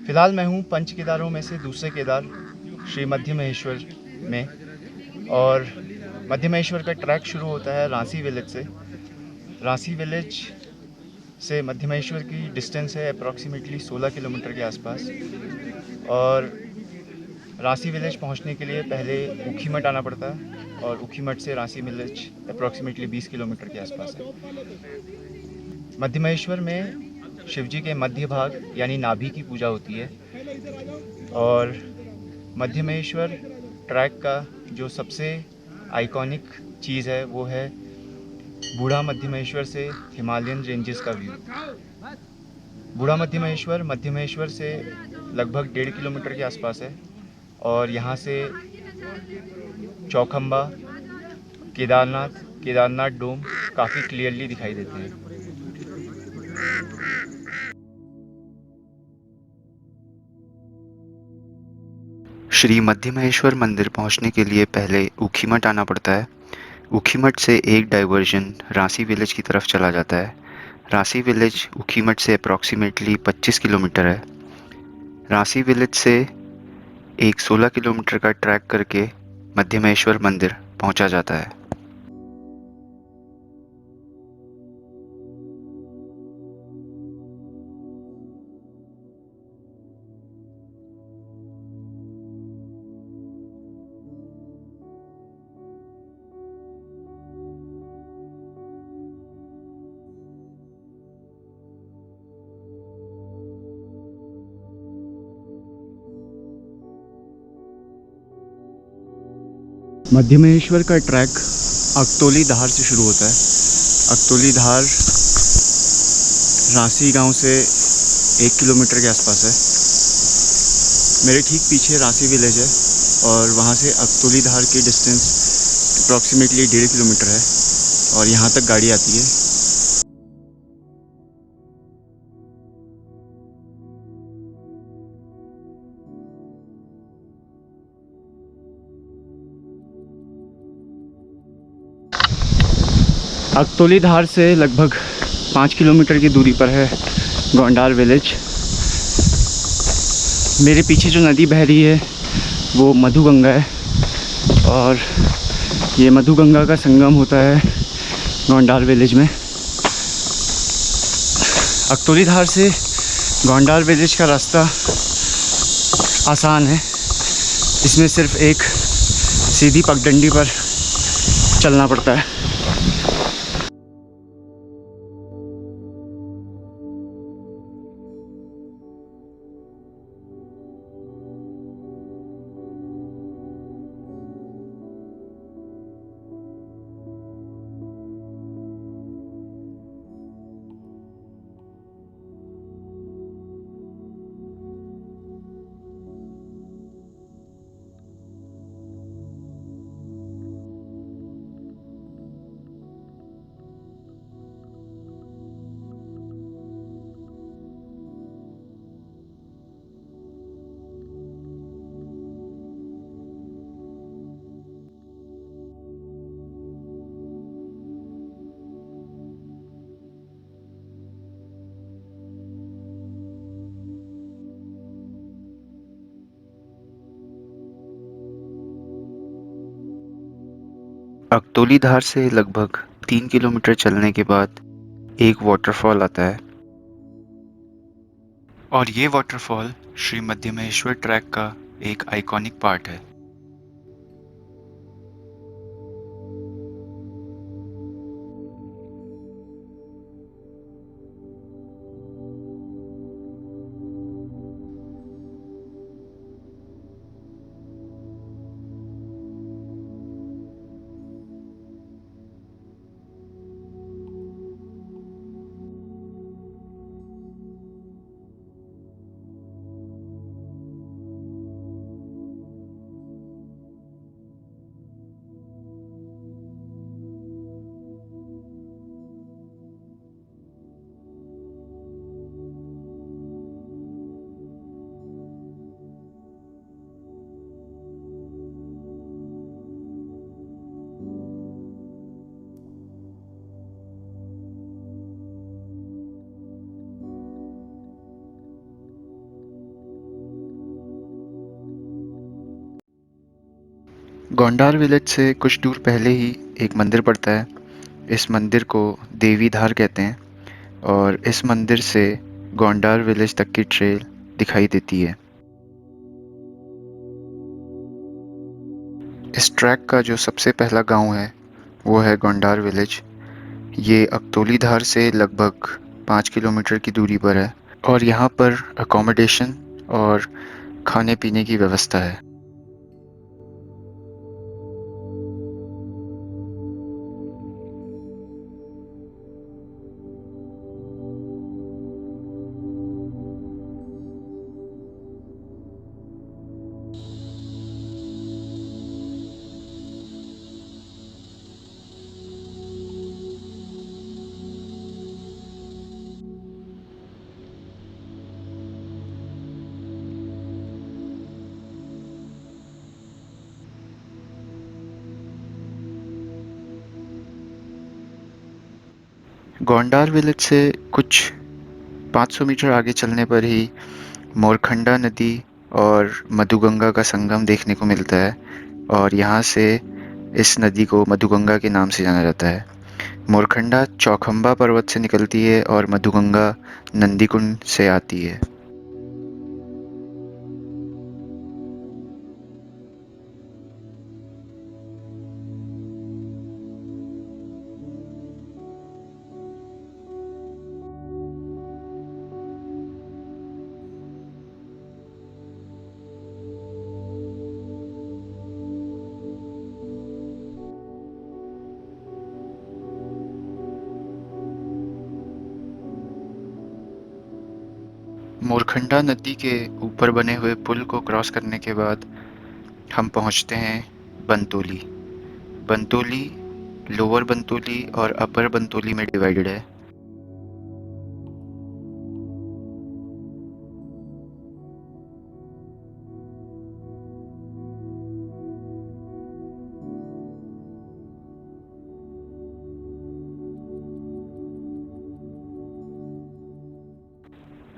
फ़िलहाल मैं हूँ पंच केदारों में से दूसरे केदार श्री मध्य महेश्वर में। और मध्य महेश्वर का ट्रैक शुरू होता है रांसी विलेज से। रांसी विलेज से मध्य महेश्वर की डिस्टेंस है अप्रॉक्सीमेटली 16 किलोमीटर के आसपास। और रांसी विलेज पहुंचने के लिए पहले ऊखीमठ आना पड़ता है और ऊखीमठ से रांसी विलेज अप्रॉक्सीमेटली 20 किलोमीटर के आसपास है। मध्य महेश्वर में शिवजी के मध्य भाग यानी नाभि की पूजा होती है। और मध्य महेश्वर ट्रैक का जो सबसे आइकॉनिक चीज़ है वो है बूढ़ा मध्य महेश्वर से हिमालयन रेंजेस का व्यू। बूढ़ा मध्य महेश्वर से लगभग 1.5 किलोमीटर के आसपास है। और यहाँ से चौखंबा, केदारनाथ, केदारनाथ डोम काफ़ी क्लियरली दिखाई देते हैं। श्री मध्य महेश्वर मंदिर पहुंचने के लिए पहले ऊखीमठ आना पड़ता है। ऊखीमठ से एक डाइवर्जन रांसी विलेज की तरफ चला जाता है। रांसी विलेज ऊखीमठ से अप्रॉक्सीमेटली 25 किलोमीटर है। रांसी विलेज से एक 16 किलोमीटर का ट्रैक करके मध्य महेश्वर मंदिर पहुंचा जाता है। मध्य महेश्वर का ट्रैक अकतौली धार से शुरू होता है। अकतौली धार रांसी गांव से 1 किलोमीटर के आसपास है। मेरे ठीक पीछे रांसी विलेज है और वहाँ से अकतौली धार की डिस्टेंस अप्रॉक्सीमेटली 1.5 किलोमीटर है और यहाँ तक गाड़ी आती है। अकतौली धार से लगभग 5 किलोमीटर की दूरी पर है गोंडार विलेज। मेरे पीछे जो नदी बह रही है वो मधुगंगा है और ये मधुगंगा का संगम होता है गोंडार विलेज में। अकतौली धार से गोंडार विलेज का रास्ता आसान है। इसमें सिर्फ एक सीधी पगडंडी पर चलना पड़ता है। अकतौली धार से लगभग 3 किलोमीटर चलने के बाद एक वाटरफॉल आता है और ये वाटरफॉल श्री मध्य महेश्वर ट्रैक का एक आइकॉनिक पार्ट है। गोंडार विलेज से कुछ दूर पहले ही एक मंदिर पड़ता है। इस मंदिर को देवी धार कहते हैं और इस मंदिर से गोंडार विलेज तक की ट्रेल दिखाई देती है। इस ट्रैक का जो सबसे पहला गांव है वो है गोंडार विलेज। ये अकतौली धार से लगभग 5 किलोमीटर की दूरी पर है और यहाँ पर अकोमोडेशन और खाने पीने की व्यवस्था है। गोंडार विलेज से कुछ 500 मीटर आगे चलने पर ही मोरखंडा नदी और मधुगंगा का संगम देखने को मिलता है और यहाँ से इस नदी को मधुगंगा के नाम से जाना जाता है। मोरखंडा चौखंबा पर्वत से निकलती है और मधुगंगा नंदीकुंड से आती है। मोरखंडा नदी के ऊपर बने हुए पुल को क्रॉस करने के बाद हम पहुंचते हैं बंतोली। बंतोली लोअर बंतोली और अपर बंतोली में डिवाइडेड है।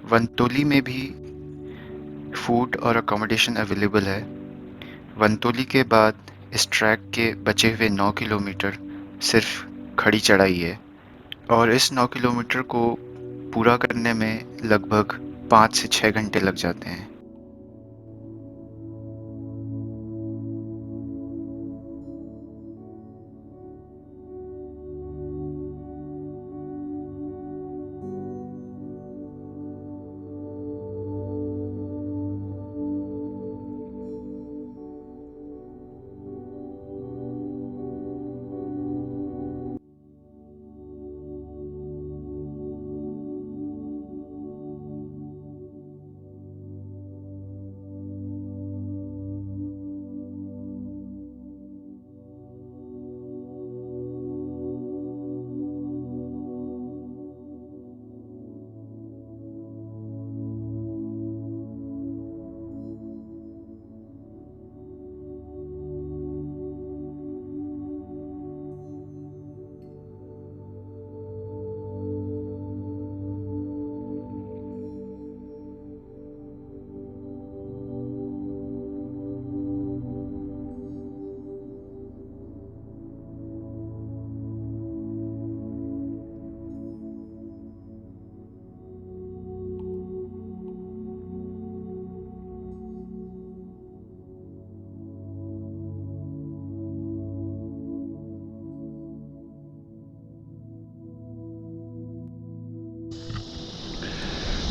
वंतोली में भी फूड और अकोमोडेशन अवेलेबल है। वंतोली के बाद इस ट्रैक के बचे हुए 9 किलोमीटर सिर्फ खड़ी चढ़ाई है और इस 9 किलोमीटर को पूरा करने में लगभग 5 से 6 घंटे लग जाते हैं।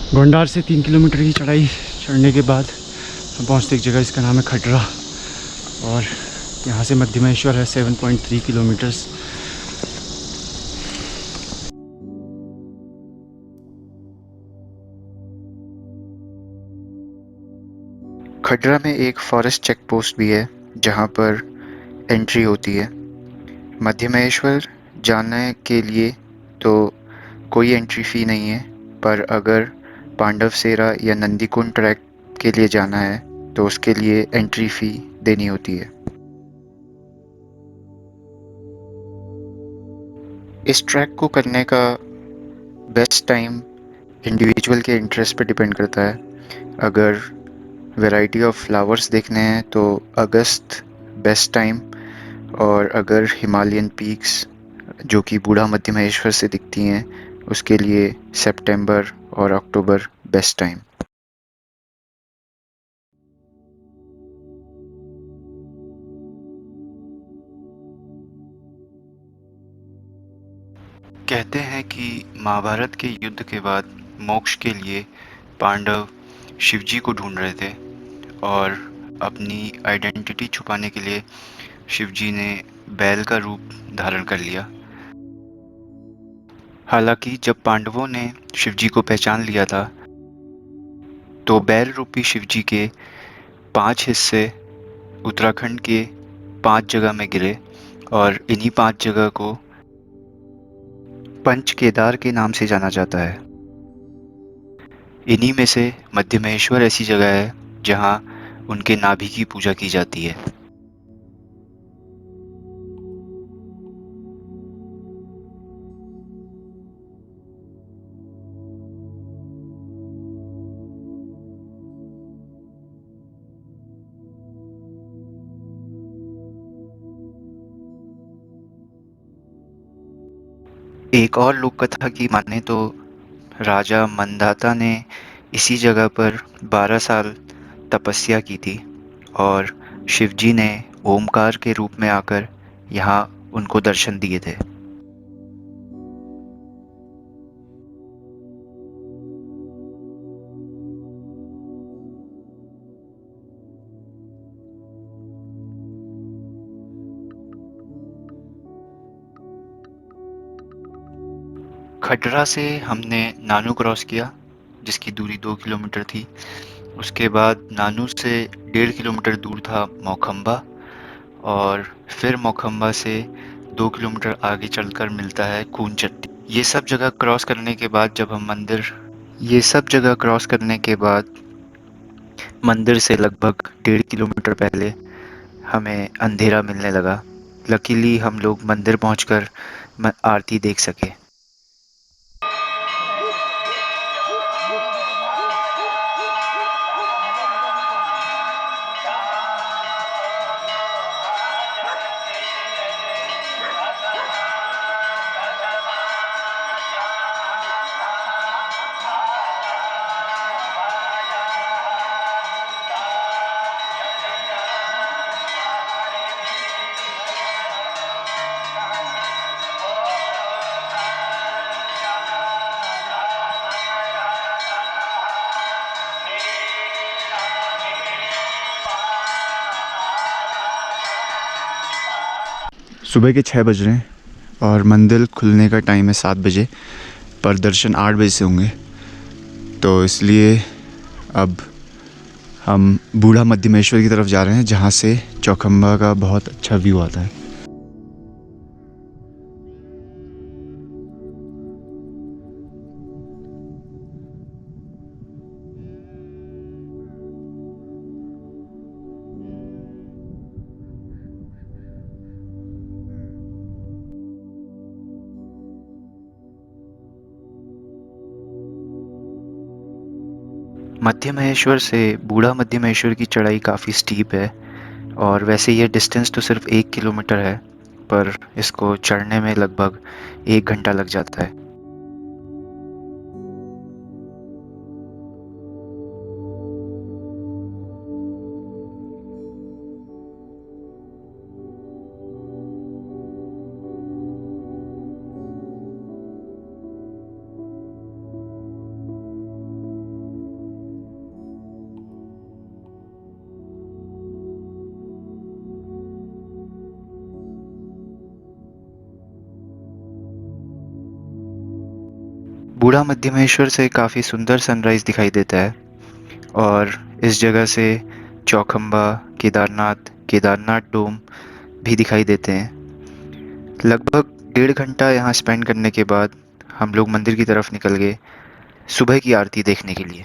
गोंडार से 3 किलोमीटर की चढ़ाई चढ़ने के बाद हम पहुँचते एक जगह, इसका नाम है खटरा और यहाँ से मध्यमेश्वर है 7.3 किलोमीटर्स। खडरा में एक फॉरेस्ट चेक पोस्ट भी है जहाँ पर एंट्री होती है। मध्यमेश्वर जाने के लिए तो कोई एंट्री फ़ी नहीं है, पर अगर पांडव सेरा या नंदीकुंड ट्रैक के लिए जाना है तो उसके लिए एंट्री फ़ी देनी होती है। इस ट्रैक को करने का बेस्ट टाइम इंडिविजुअल के इंटरेस्ट पे डिपेंड करता है। अगर वैरायटी ऑफ फ्लावर्स देखने हैं तो अगस्त बेस्ट टाइम, और अगर हिमालयन पीक्स जो कि बूढ़ा मध्य महेश्वर से दिखती हैं उसके लिए सितंबर और अक्टूबर बेस्ट टाइम। कहते हैं कि महाभारत के युद्ध के बाद मोक्ष के लिए पांडव शिवजी को ढूंढ रहे थे और अपनी आइडेंटिटी छुपाने के लिए शिवजी ने बैल का रूप धारण कर लिया। हालांकि जब पांडवों ने शिवजी को पहचान लिया था तो बैल रूपी शिवजी के 5 हिस्से उत्तराखंड के 5 जगह में गिरे और इन्हीं 5 जगह को पंच केदार के नाम से जाना जाता है। इन्हीं में से मध्य महेश्वर ऐसी जगह है जहाँ उनके नाभि की पूजा की जाती है। एक और लोक कथा की माने तो राजा मंदाता ने इसी जगह पर 12 साल तपस्या की थी और शिवजी ने ओमकार के रूप में आकर यहाँ उनको दर्शन दिए थे। खटरा से हमने नानू क्रॉस किया जिसकी दूरी 2 किलोमीटर थी। उसके बाद नानू से 1.5 किलोमीटर दूर था मौखंबा, और फिर मौखंबा से 2 किलोमीटर आगे चलकर मिलता है खूनचट्टी। ये सब जगह क्रॉस करने के बाद मंदिर से लगभग 1.5 किलोमीटर पहले हमें अंधेरा मिलने लगा। लकीली हम लोग मंदिर पहुंचकर आरती देख सके। सुबह के 6 बज रहे हैं और मंदिर खुलने का टाइम है 7 बजे, पर दर्शन 8 बजे से होंगे। तो इसलिए अब हम बूढ़ा मध्यमेश्वर की तरफ जा रहे हैं जहाँ से चौखंबा का बहुत अच्छा व्यू आता है। मध्य महेश्वर से बूढ़ा मध्य महेश्वर की चढ़ाई काफ़ी स्टीप है, और वैसे ये डिस्टेंस तो सिर्फ 1 किलोमीटर है, पर इसको चढ़ने में लगभग 1 घंटा लग जाता है। बूढ़ा मध्य महेश्वर से काफ़ी सुंदर सनराइज़ दिखाई देता है, और इस जगह से चौखंबा, केदारनाथ, केदारनाथ डोम भी दिखाई देते हैं। लगभग 1.5 घंटा यहाँ स्पेंड करने के बाद हम लोग मंदिर की तरफ निकल गए सुबह की आरती देखने के लिए।